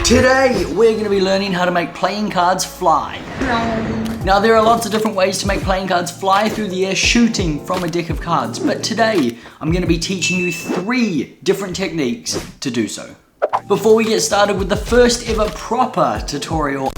Today, we're going to be learning how to make playing cards fly. Now, there are lots of different ways to make playing cards fly through the air shooting from a deck of cards, but today, I'm going to be teaching you 3 different techniques to do so. Before we get started with the first ever proper tutorial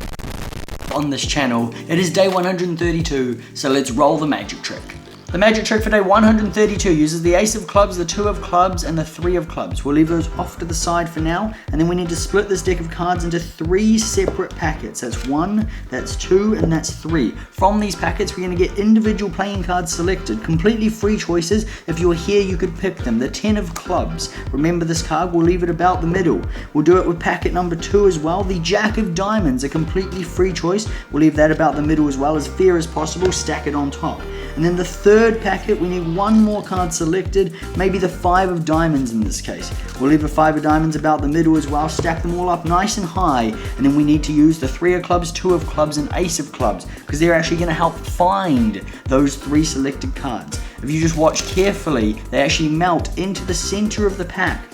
on this channel, it is day 132, so let's roll the magic trick. The magic trick for day 132 uses the ace of clubs, the 2 of clubs, and the 3 of clubs. We'll leave those off to the side for now, and then we need to split this deck of cards into 3 separate packets. That's 1, that's 2, and that's 3. From these packets, we're going to get individual playing cards selected, completely free choices. If you were here, you could pick them. The 10 of clubs. Remember this card, we'll leave it about the middle. We'll do it with packet number 2 as well. The jack of diamonds, a completely free choice. We'll leave that about the middle as well, as fair as possible, stack it on top. And then the third packet, we need 1 more card selected, maybe the 5 of diamonds in this case. We'll leave a 5 of diamonds about the middle as well, stack them all up nice and high, and then we need to use the 3 of clubs, 2 of clubs, and ace of clubs, because they're actually going to help find those 3 selected cards. If you just watch carefully, they actually melt into the center of the pack,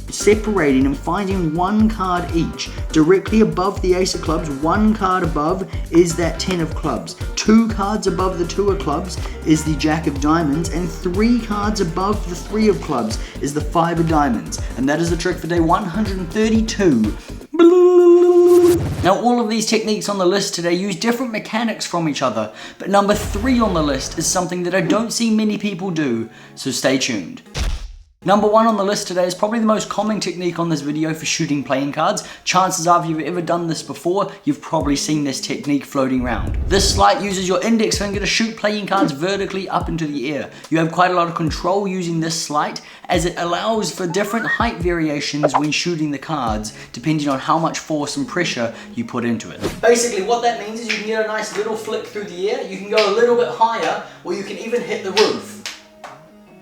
separating and finding 1 card each. Directly above the ace of clubs, 1 card above is that 10 of clubs. 2 cards above the 2 of clubs is the jack of diamonds, and 3 cards above the 3 of clubs is the 5 of diamonds. And that is the trick for day 132. Now, all of these techniques on the list today use different mechanics from each other, but number 3 on the list is something that I don't see many people do, so stay tuned. Number 1 on the list today is probably the most common technique on this video for shooting playing cards. Chances are, if you've ever done this before, you've probably seen this technique floating around. This sleight uses your index finger to shoot playing cards vertically up into the air. You have quite a lot of control using this sleight, as it allows for different height variations when shooting the cards, depending on how much force and pressure you put into it. Basically, what that means is you can get a nice little flick through the air, you can go a little bit higher, or you can even hit the roof.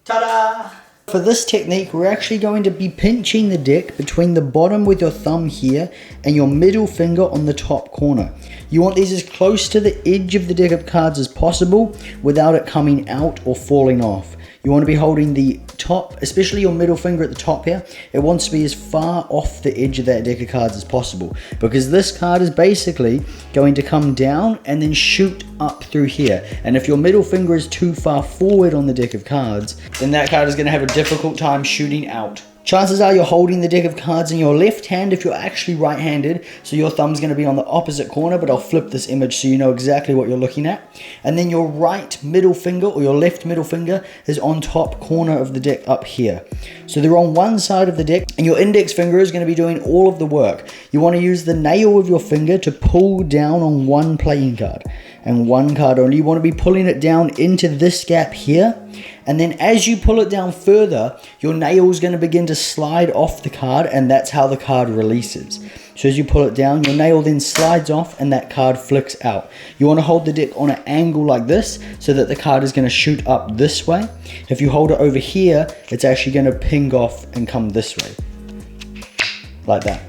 Ta-da! For this technique, we're actually going to be pinching the deck between the bottom with your thumb here and your middle finger on the top corner. You want these as close to the edge of the deck of cards as possible without it coming out or falling off. You want to be holding the top, especially your middle finger at the top here. It wants to be as far off the edge of that deck of cards as possible, because this card is basically going to come down and then shoot up through here. And if your middle finger is too far forward on the deck of cards, then that card is going to have a difficult time shooting out. Chances are you're holding the deck of cards in your left hand if you're actually right-handed, so your thumb's going to be on the opposite corner, but I'll flip this image so you know exactly what you're looking at. And then your right middle finger, or your left middle finger, is on top corner of the deck up here. So they're on one side of the deck, and your index finger is going to be doing all of the work. You want to use the nail of your finger to pull down on 1 playing card, and 1 card only. You want to be pulling it down into this gap here, and then as you pull it down further, your nail is going to begin to slide off the card, and that's how the card releases. So as you pull it down, your nail then slides off and that card flicks out. You want to hold the deck on an angle like this so that the card is going to shoot up this way. If you hold it over here, it's actually going to ping off and come this way, like that.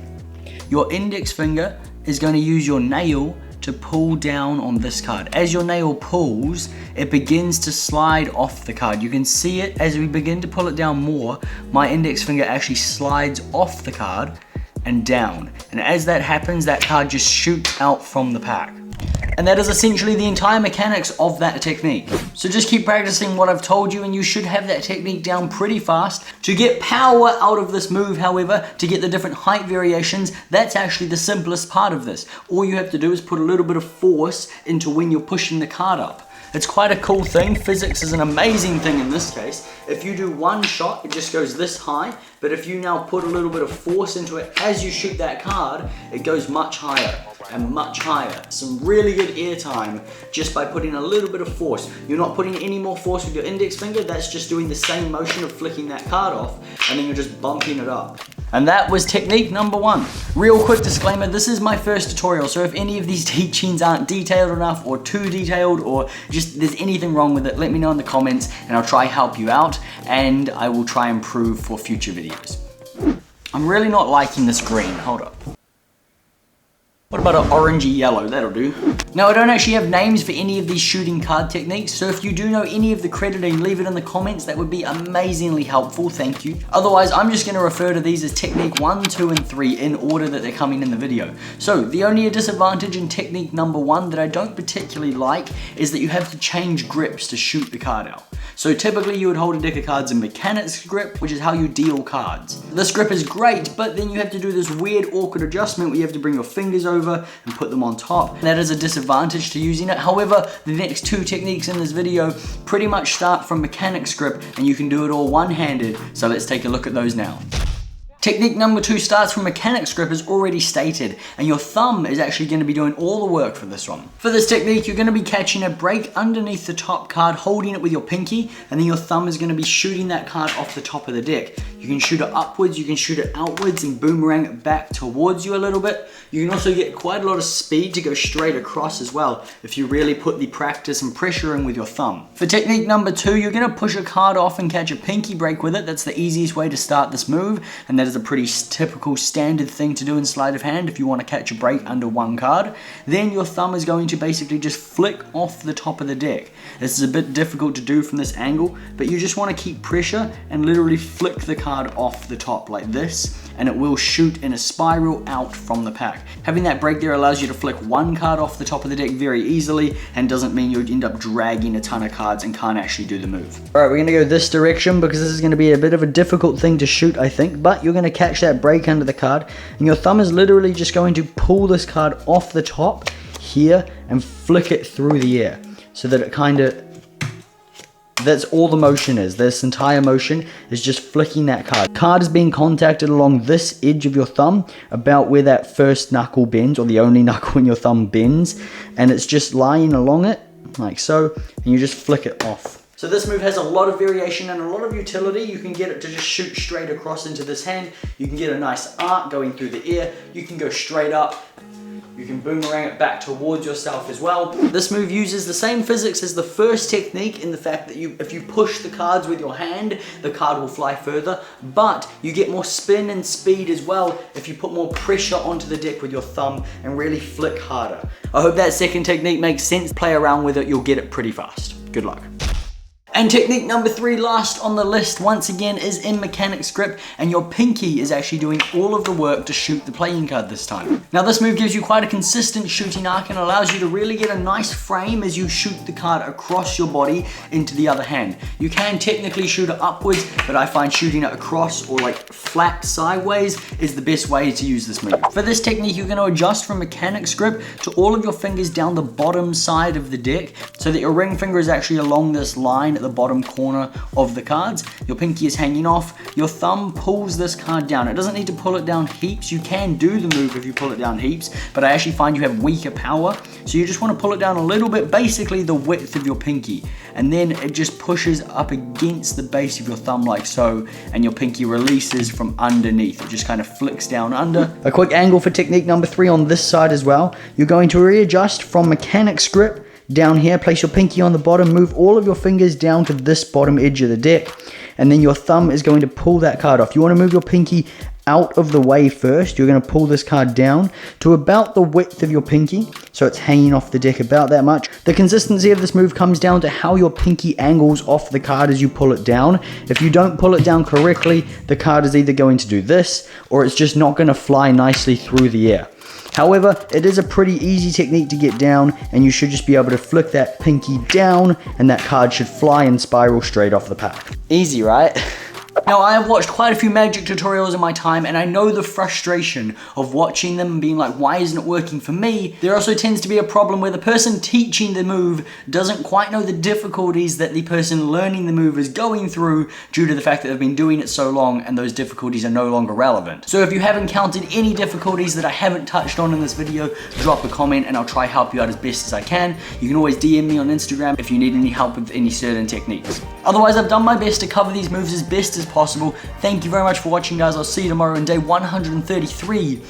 Your index finger is going to use your nail to pull down on this card. As your nail pulls, it begins to slide off the card. You can see it as we begin to pull it down more. My index finger actually slides off the card and down. And as that happens, that card just shoots out from the pack. And that is essentially the entire mechanics of that technique. So just keep practicing what I've told you, and you should have that technique down pretty fast. To get power out of this move, however, to get the different height variations, that's actually the simplest part of this. All you have to do is put a little bit of force into when you're pushing the card up. It's quite a cool thing. Physics is an amazing thing in this case. If you do 1 shot, it just goes this high, but if you now put a little bit of force into it as you shoot that card, it goes much higher and much higher. Some really good air time just by putting a little bit of force. You're not putting any more force with your index finger, that's just doing the same motion of flicking that card off, and then you're just bumping it up. And that was technique number 1. Real quick disclaimer, this is my first tutorial, so if any of these teachings aren't detailed enough or too detailed or just there's anything wrong with it, let me know in the comments and I'll try help you out, and I will try and improve for future videos. I'm really not liking this green, hold up. What about an orangey yellow? That'll do. Now, I don't actually have names for any of these shooting card techniques, so if you do know any of the crediting, leave it in the comments. That would be amazingly helpful, thank you. Otherwise, I'm just going to refer to these as technique 1, 2, and 3 in order that they're coming in the video. So, the only disadvantage in technique number 1 that I don't particularly like is that you have to change grips to shoot the card out. So typically you would hold a deck of cards in mechanics grip, which is how you deal cards. This grip is great, but then you have to do this weird awkward adjustment where you have to bring your fingers over and put them on top. That is a disadvantage to using it. However, the next 2 techniques in this video pretty much start from mechanics grip and you can do it all one-handed. So let's take a look at those now. Technique number 2 starts from mechanics grip as already stated, and your thumb is actually going to be doing all the work for this one. For this technique, you're going to be catching a break underneath the top card, holding it with your pinky, and then your thumb is going to be shooting that card off the top of the deck. You can shoot it upwards, you can shoot it outwards and boomerang it back towards you a little bit. You can also get quite a lot of speed to go straight across as well if you really put the practice and pressure in with your thumb. For technique number 2, you're going to push a card off and catch a pinky break with it. That's the easiest way to start this move, and that is a pretty typical standard thing to do in sleight of hand if you want to catch a break under one card. Then your thumb is going to basically just flick off the top of the deck. This is a bit difficult to do from this angle, but you just want to keep pressure and literally flick the card off the top like this, and it will shoot in a spiral out from the pack. Having that break there allows you to flick one card off the top of the deck very easily and doesn't mean you end up dragging a ton of cards and can't actually do the move. Alright, we're going to go this direction because this is going to be a bit of a difficult thing to shoot, I think, but you're going to catch that break under the card and your thumb is literally just going to pull this card off the top here and flick it through the air so that it kind of, that's all the motion is. This entire motion is just flicking that card. Card is being contacted along this edge of your thumb, about where that first knuckle bends, or the only knuckle in your thumb bends, and it's just lying along it, like so, and you just flick it off. So this move has a lot of variation and a lot of utility. You can get it to just shoot straight across into this hand. You can get a nice arc going through the air. You can go straight up. You can boomerang it back towards yourself as well. This move uses the same physics as the first technique in the fact that if you push the cards with your hand, the card will fly further, but you get more spin and speed as well if you put more pressure onto the deck with your thumb and really flick harder. I hope that second technique makes sense. Play around with it, you'll get it pretty fast. Good luck. And technique number 3, last on the list, once again, is in mechanics grip, and your pinky is actually doing all of the work to shoot the playing card this time. Now this move gives you quite a consistent shooting arc and allows you to really get a nice frame as you shoot the card across your body into the other hand. You can technically shoot it upwards, but I find shooting it across or like flat sideways is the best way to use this move. For this technique, you're going to adjust from mechanics grip to all of your fingers down the bottom side of the deck so that your ring finger is actually along this line at the bottom corner of the cards. Your pinky is hanging off. Your thumb pulls this card down. It doesn't need to pull it down heaps. You can do the move if you pull it down heaps, but I actually find you have weaker power. So you just want to pull it down a little bit, basically the width of your pinky. And then it just pushes up against the base of your thumb like so, and your pinky releases from underneath. It just kind of flicks down under. A quick angle for technique number 3 on this side as well. You're going to readjust from mechanics grip down here, place your pinky on the bottom, move all of your fingers down to this bottom edge of the deck, and then your thumb is going to pull that card off. You want to move your pinky out of the way first. You're going to pull this card down to about the width of your pinky, so it's hanging off the deck about that much. The consistency of this move comes down to how your pinky angles off the card as you pull it down. If you don't pull it down correctly, the card is either going to do this, or it's just not going to fly nicely through the air. However, it is a pretty easy technique to get down, and you should just be able to flick that pinky down and that card should fly and spiral straight off the pack. Easy, right? Now, I have watched quite a few Magic tutorials in my time, and I know the frustration of watching them and being like, why isn't it working for me? There also tends to be a problem where the person teaching the move doesn't quite know the difficulties that the person learning the move is going through due to the fact that they've been doing it so long and those difficulties are no longer relevant. So if you have encountered any difficulties that I haven't touched on in this video, drop a comment and I'll try help you out as best as I can. You can always DM me on Instagram if you need any help with any certain techniques. Otherwise, I've done my best to cover these moves as best as possible. Thank you very much for watching, guys. I'll see you tomorrow in day 133.